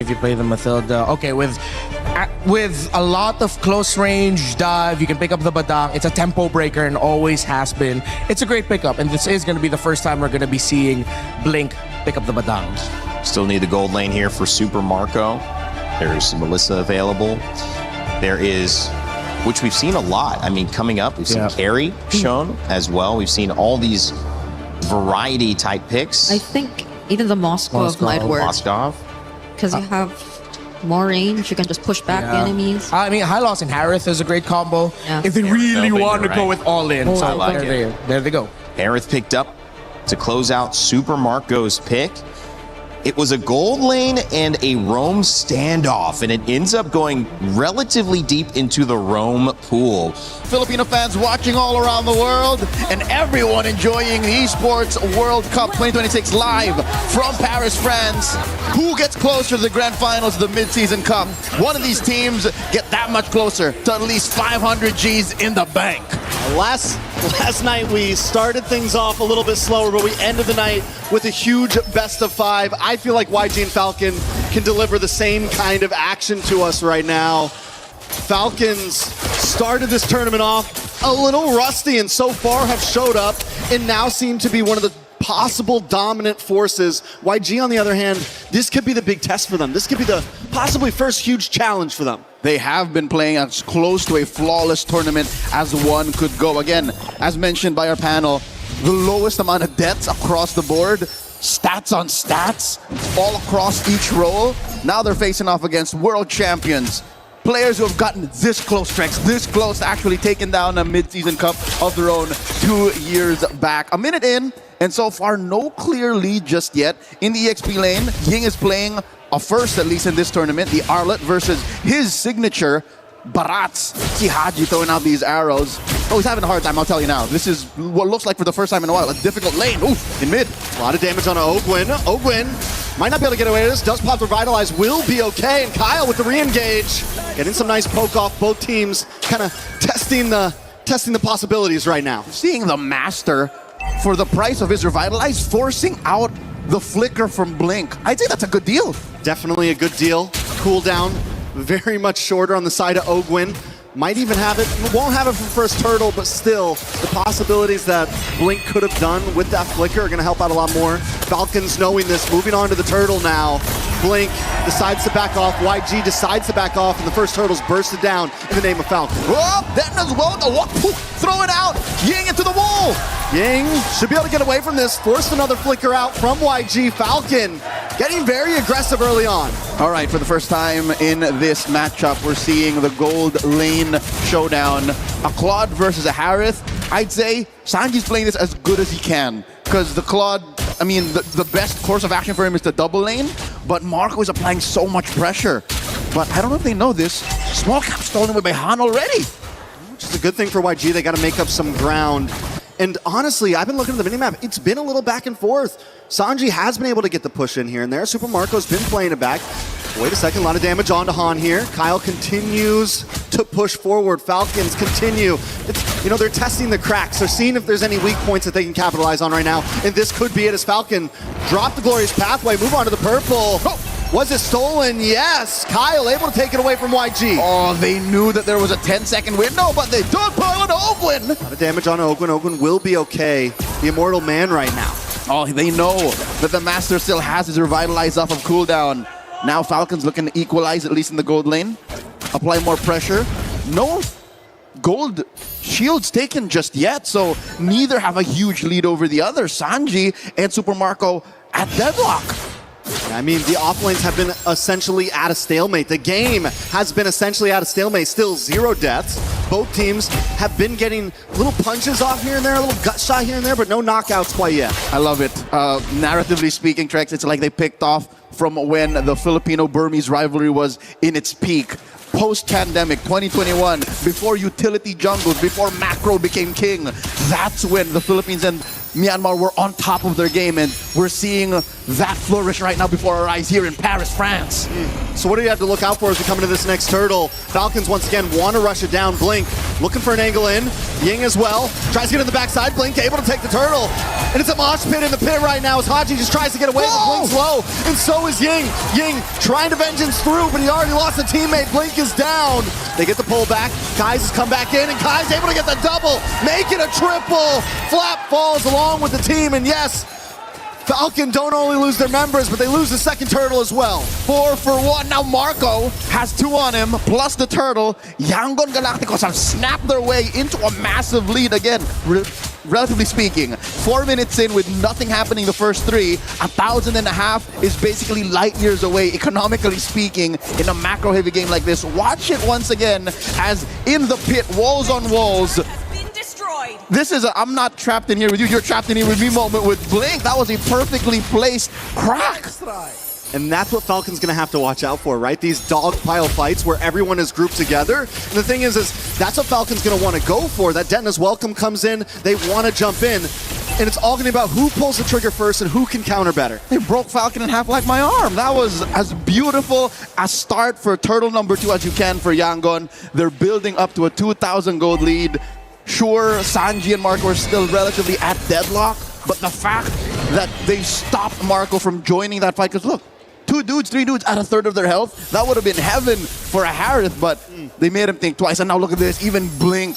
if you play the Mathilda. Okay, with a lot of close range dive, you can pick up the Badang. It's a tempo breaker and always has been. It's a great pickup, and this is going to be the first time we're going to be seeing Blink pick up the Badang. Still need the gold lane here for Super Marco. There's Melissa available. There is, which we've seen a lot. I mean, coming up, we've seen Carrie shown as well. We've seen all these variety type picks. I think even the Moskov might work. Moskov. Because you have more range, you can just push back the enemies. I mean, High Loss and Harith is a great combo. If they really want to go with all in. So I like it. There they go. Harith picked up to close out Super Marco's pick. It was a gold lane and a roam standoff, and it ends up going relatively deep into the roam pool. Filipino fans watching all around the world, and everyone enjoying the Esports World Cup 2026 live from Paris, France. Who gets closer to the grand finals of the mid-season cup? One of these teams get that much closer to at least 500 Gs in the bank. Last night we started things off a little bit slower, but we ended the night with a huge best of 5. I feel like YG and Falcon can deliver the same kind of action to us right now. Falcons started this tournament off a little rusty and so far have showed up and now seem to be one of the possible dominant forces. YG, on the other hand, this could be the big test for them. This could be the possibly first huge challenge for them. They have been playing as close to a flawless tournament as one could go. Again, as mentioned by our panel, the lowest amount of deaths across the board, stats on stats, all across each role. Now they're facing off against world champions, players who have gotten this close, Trex, this close to actually taking down a mid-season cup of their own 2 years back. A minute in, and so far no clear lead just yet. In the EXP lane, Ying is playing a first, at least in this tournament, the Arlet versus his signature, Barats. See Haji throwing out these arrows. Oh, he's having a hard time, I'll tell you now. This is what looks like for the first time in a while, a difficult lane. Oof, in mid. A lot of damage on Ogwin. Ogwin might not be able to get away with this. Does pop Revitalize, will be okay. And Kyle with the re-engage. Getting some nice poke off. Both teams kind of testing the possibilities right now. Seeing the Master, for the price of his Revitalize, forcing out the flicker from Blink. I'd say that's a good deal. Definitely a good deal. Cooldown very much shorter on the side of Ogwin. Might even have it, won't have it for first turtle, but still, the possibilities that Blink could have done with that flicker are going to help out a lot more. Falcons knowing this, moving on to the turtle now. Blink decides to back off, YG decides to back off, and the first turtle's bursted down in the name of Falcon. Oh, then as well, throw it out, Ying into the wall. Ying should be able to get away from this, forced another flicker out from YG. Falcon getting very aggressive early on. All right, for the first time in this matchup, we're seeing the gold lane showdown. A Claude versus a Harith. I'd say Sanji's playing this as good as he can, because the Claude, I mean, the best course of action for him is the double lane, but Marco is applying so much pressure. But I don't know if they know this, small cap stolen away by Han already. Which is a good thing for YG, they got to make up some ground. And honestly, I've been looking at the minimap. It's been a little back and forth. Sanji has been able to get the push in here and there. Super Marco's been playing it back. Wait a second, a lot of damage onto Han here. Kyle continues to push forward. Falcons continue. They're testing the cracks. They're seeing if there's any weak points that they can capitalize on right now. And this could be it as Falcon drop the Glorious Pathway, move on to the purple. Oh, was it stolen? Yes. Kyle able to take it away from YG. Oh, they knew that there was a 10-second window, but they don't pile on Ogwin. A lot of damage on Ogwin. Ogwin will be okay. The Immortal Man right now. Oh, they know that the Master still has his Revitalize off of cooldown. Now Falcons looking to equalize, at least in the gold lane. Apply more pressure. No gold shields taken just yet, so neither have a huge lead over the other. Sanji and Super Marco at deadlock. I mean, the offlanes have been essentially at a stalemate. The game has been essentially at a stalemate. Still 0 deaths. Both teams have been getting little punches off here and there, a little gut shot here and there, but no knockouts quite yet. I love it. Narratively speaking, Trex, it's like they picked off from when the Filipino-Burmese rivalry was in its peak. Post-pandemic, 2021, before utility jungles, before macro became king, that's when the Philippines and Myanmar were on top of their game, and we're seeing that flourish right now before our eyes here in Paris, France. So what do you have to look out for as we come into this next turtle? Falcons once again want to rush it down. Blink looking for an angle in. Ying as well. Tries to get in the backside. Blink able to take the turtle. And it's a mosh pit in the pit right now as Haji just tries to get away, but Blink's low. And so is Ying. Ying trying to vengeance through, but he already lost a teammate. Blink is down. They get the pull back. Kai's has come back in, and Kai's able to get the double. Make it a triple. Flap falls along with the team, and yes, Falcon don't only lose their members, but they lose the second turtle as well. 4 for 1. Now Marco has 2 on him, plus the turtle. Yangon Galacticos have snapped their way into a massive lead again. Relatively speaking, 4 minutes in with nothing happening the first 3, 1,500 is basically light years away, economically speaking, in a macro-heavy game like this. Watch it once again as in the pit, walls on walls. This is a I'm not trapped in here with you, you're trapped in here with me moment with Blink. That was a perfectly placed crack. And that's what Falcon's going to have to watch out for, right? These dogpile fights where everyone is grouped together. And the thing is that's what Falcon's going to want to go for. That Detna's welcome comes in, they want to jump in. And it's all going to be about who pulls the trigger first and who can counter better. They broke Falcon in half like my arm. That was as beautiful a start for turtle number 2 as you can for Yangon. They're building up to a 2,000 gold lead. Sure, Sanji and Marco are still relatively at deadlock, but the fact that they stopped Marco from joining that fight, because look, 2 dudes, 3 dudes at a third of their health, that would have been heaven for a Harith, but they made him think twice. And now look at this, even Blink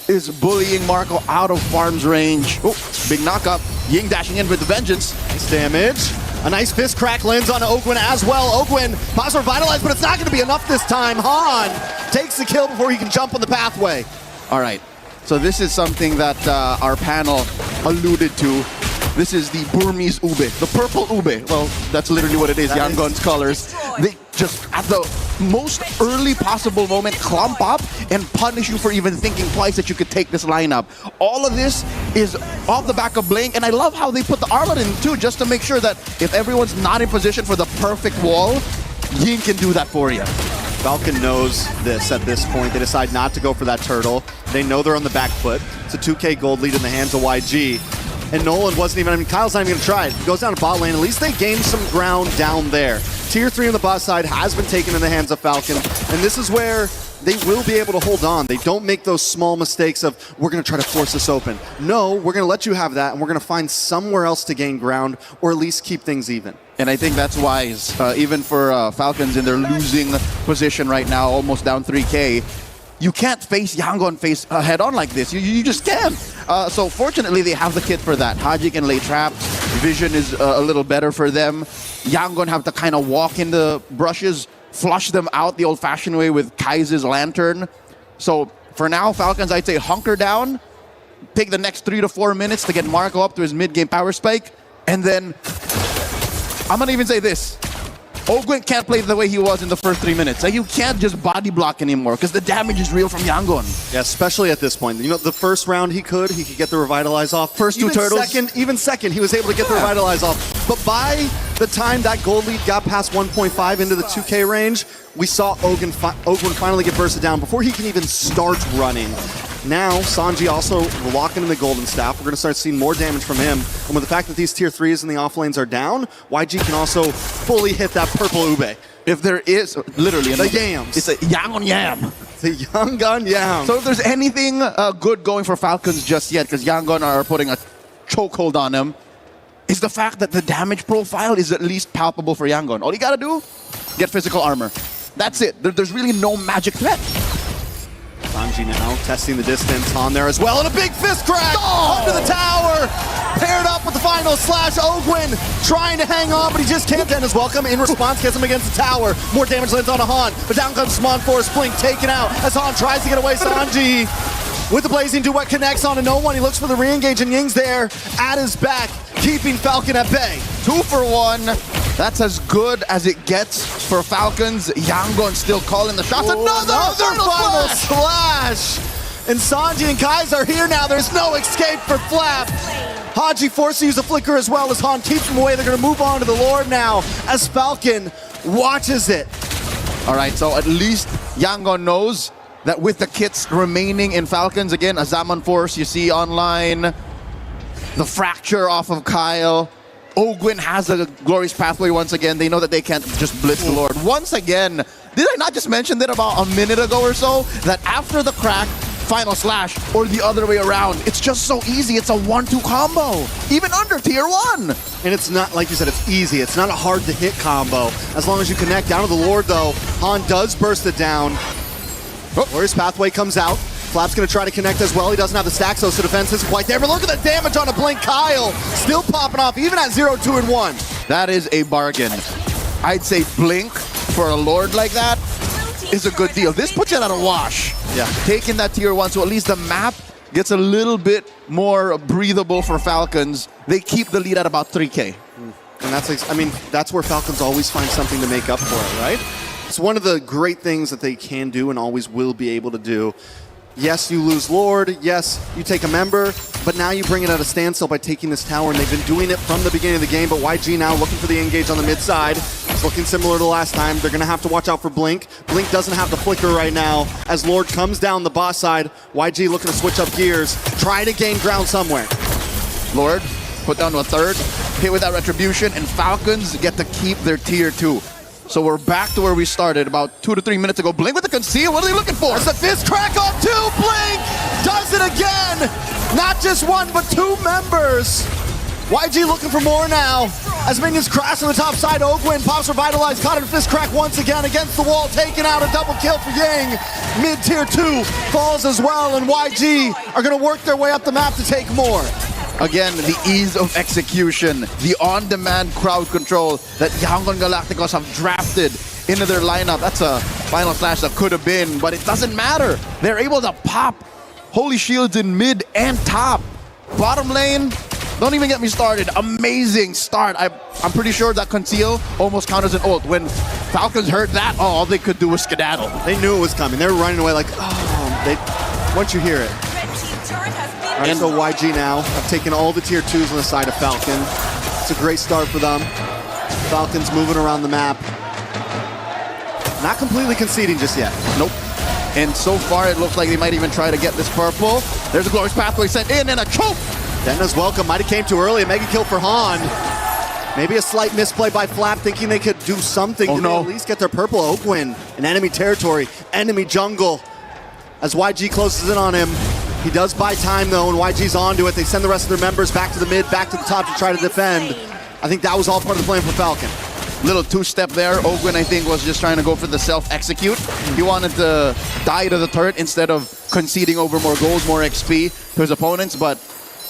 is bullying Marco out of farm's range. Oh, big knockup. Ying dashing in with the vengeance. Nice damage. A nice fist crack lands on Ogwin as well. Ogwin pops revitalized, but it's not going to be enough this time. Han takes the kill before he can jump on the pathway. All right. So this is something that our panel alluded to. This is the Burmese ube, the purple ube. Well, that's literally what it is, Yangon's colors. They just, at the most early possible moment, clump up and punish you for even thinking twice that you could take this lineup. All of this is off the back of Blink, and I love how they put the armor in too, just to make sure that if everyone's not in position for the perfect wall, Ying can do that for you. Falcon knows this at this point. They decide not to go for that turtle. They know they're on the back foot. It's a 2K gold lead in the hands of YG. And Nolan wasn't even, Kyle's not even going to try it. He goes down to bot lane. At least they gained some ground down there. Tier 3 on the bot side has been taken in the hands of Falcon. And this is where they will be able to hold on. They don't make those small mistakes of, we're going to try to force this open. No, we're going to let you have that, and we're going to find somewhere else to gain ground, or at least keep things even. And I think that's wise, even for Falcons in their losing position right now, almost down 3K. You can't face Yangon head-on like this. You just can't. So fortunately, they have the kit for that. Haji can lay traps. Vision is a little better for them. Yangon have to kind of walk in the brushes, flush them out the old-fashioned way with Kai's lantern. So for now, Falcons, I'd say hunker down, take the next 3 to 4 minutes to get Marco up to his mid-game power spike, and then I'm going to even say this. Ogwin can't play the way he was in the first 3 minutes. Like, you can't just body block anymore because the damage is real from Yangon. Yeah, especially at this point. You know, the first round he could get the revitalize off. First 2 turtles. Even second, he was able to get the revitalize off. But by the time that gold lead got past 1.5 into the 2K range, we saw Ogwin finally get bursted down before he can even start running. Now, Sanji also locking in the golden staff. We're going to start seeing more damage from him. And with the fact that these tier 3s in the off lanes are down, YG can also fully hit that purple ube. If there is, literally, the yams. It's a Yangon yam. The Yangon yam. So if there's anything good going for Falcons just yet, because Yangon are putting a chokehold on them, is the fact that the damage profile is at least palpable for Yangon. All you got to do, get physical armor. That's it. There's really no magic threat. Sanji now testing the distance on there as well, and a big fist crack under the tower, paired up with the final slash. Ogwin trying to hang on, but he just can't end his welcome. In response, gets him against the tower. More damage lands on Han, but down comes Smon Force Blink, taken out as Han tries to get away. Sanji with the blazing duet connects on to no one. He looks for the re-engage, and Ying's there at his back, keeping Falcon at bay. 2 for 1. That's as good as it gets for Falcons. Yangon still calling the shots. Another final slash! And Sanji and Kai's are here now. There's no escape for Flap. Haji forced to use a flicker as well as Han keeps him away. They're going to move on to the Lord now as Falcon watches it. All right, so at least Yangon knows that with the kits remaining in Falcons, again, a Zaman Force you see online, the fracture off of Kyle, Ogwin has a glorious pathway once again. They know that they can't just blitz the Lord. Once again, did I not just mention that about a minute ago or so? That after the crack, Final Slash or the other way around. It's just so easy. It's a 1-2 combo, even under tier 1. And it's not, like you said, it's easy. It's not a hard to hit combo. As long as you connect down to the Lord, though, Han does burst it down. Warrior's Pathway comes out. Flap's going to try to connect as well. He doesn't have the stacks, so defense isn't quite there. But look at the damage on a Blink. Kyle still popping off, even at 0, 2, and 1. That is a bargain. I'd say Blink for a Lord like that is a good deal. This puts it at a wash. Yeah. Taking that tier 1, so at least the map gets a little bit more breathable for Falcons. They keep the lead at about 3K. And that's, I mean, that's where Falcons always find something to make up for it, right? It's one of the great things that they can do and always will be able to do. Yes, you lose Lord. Yes, you take a member, but now you bring it at a standstill by taking this tower, and they've been doing it from the beginning of the game, but YG now looking for the engage on the mid side. It's looking similar to last time. They're going to have to watch out for Blink. Blink doesn't have the flicker right now. As Lord comes down the boss side, YG looking to switch up gears, try to gain ground somewhere. Lord put down to a third, hit with that retribution, and Falcons get to keep their tier 2. So we're back to where we started about 2 to 3 minutes ago. Blink with the conceal. What are they looking for? There's the fist crack on 2. Blink does it again. Not just one, but 2 members. YG looking for more now. As minions crash on the top side, Ogwin pops revitalized, caught in fist crack once again against the wall, taking out a double kill for Yang. Mid tier 2 falls as well, and YG are going to work their way up the map to take more. Again, the ease of execution, the on-demand crowd control that Yangon Galacticos have drafted into their lineup. That's a Final Slash that could have been, but it doesn't matter. They're able to pop Holy Shields in mid and top. Bottom lane, don't even get me started. Amazing start. I'm pretty sure that conceal almost counts as an ult. When Falcons heard that, all they could do was skedaddle. They knew it was coming. They were running away like, oh, once you hear it. And so YG now have taken all the tier 2s on the side of Falcon. It's a great start for them. Falcons moving around the map. Not completely conceding just yet. Nope. And so far it looks like they might even try to get this purple. There's a Glorious Pathway sent in and a choke. Denna's welcome. Might have came too early. A mega kill for Han. Maybe a slight misplay by Flap, thinking they could do something to at least get their purple. Ogwin in enemy territory, enemy jungle. As YG closes in on him. He does buy time, though, and YG's onto it. They send the rest of their members back to the mid, back to the top to try to defend. I think that was all part of the plan for Falcon. Little two-step there. Ogwin, I think, was just trying to go for the self-execute. He wanted to die to the turret instead of conceding over more goals, more XP to his opponents, but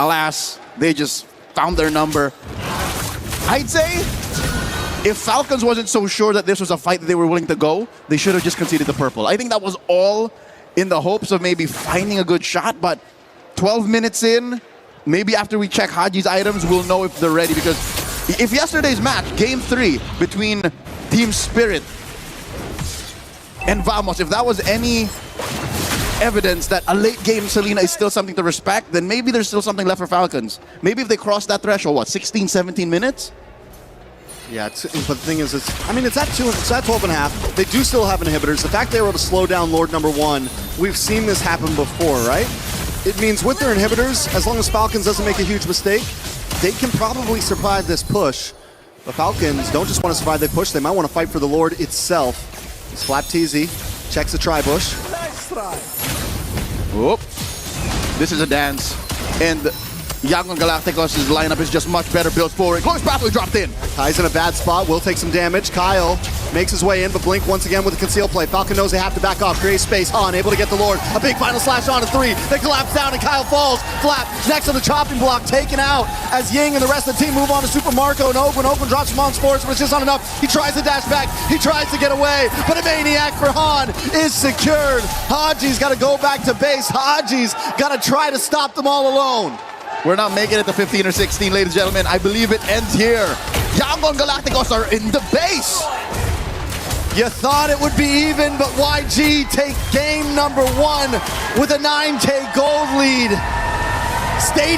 alas, they just found their number. I'd say if Falcons wasn't so sure that this was a fight that they were willing to go, they should have just conceded the purple. I think that was all in the hopes of maybe finding a good shot, but 12 minutes in, maybe after we check Haji's items, we'll know if they're ready, because if yesterday's match, Game 3, between Team Spirit and Vamos, if that was any evidence that a late game Selena is still something to respect, then maybe there's still something left for Falcons. Maybe if they cross that threshold, what, 16, 17 minutes? Yeah, but the thing is, it's at 12 and a half. They do still have inhibitors. The fact they were able to slow down Lord number 1, we've seen this happen before, right? It means with their inhibitors, as long as Falcons doesn't make a huge mistake, they can probably survive this push. The Falcons don't just want to survive the push, they might want to fight for the Lord itself. It's Flap TZ, checks the tri-bush. Whoop. This is a dance. And Yangon Galacticos' lineup is just much better built for it. Glorious Pathway dropped in. Kai's in a bad spot, will take some damage. Kyle makes his way in, but Blink once again with a conceal play. Falcon knows they have to back off, create space. Han able to get the Lord. A big final slash on a 3. They collapse down and Kyle falls. Flap next to the chopping block, taken out as Ying and the rest of the team move on to Super Marco and Ogwin. Ogwin drops him on sports, but it's just not enough. He tries to dash back. He tries to get away, but a maniac for Han is secured. Haji's got to go back to base. Haji's got to try to stop them all alone. We're not making it to 15 or 16, ladies and gentlemen. I believe it ends here. Yangon Galacticos are in the base. You thought it would be even, but YG take game number 1 with a 9K gold lead. Stay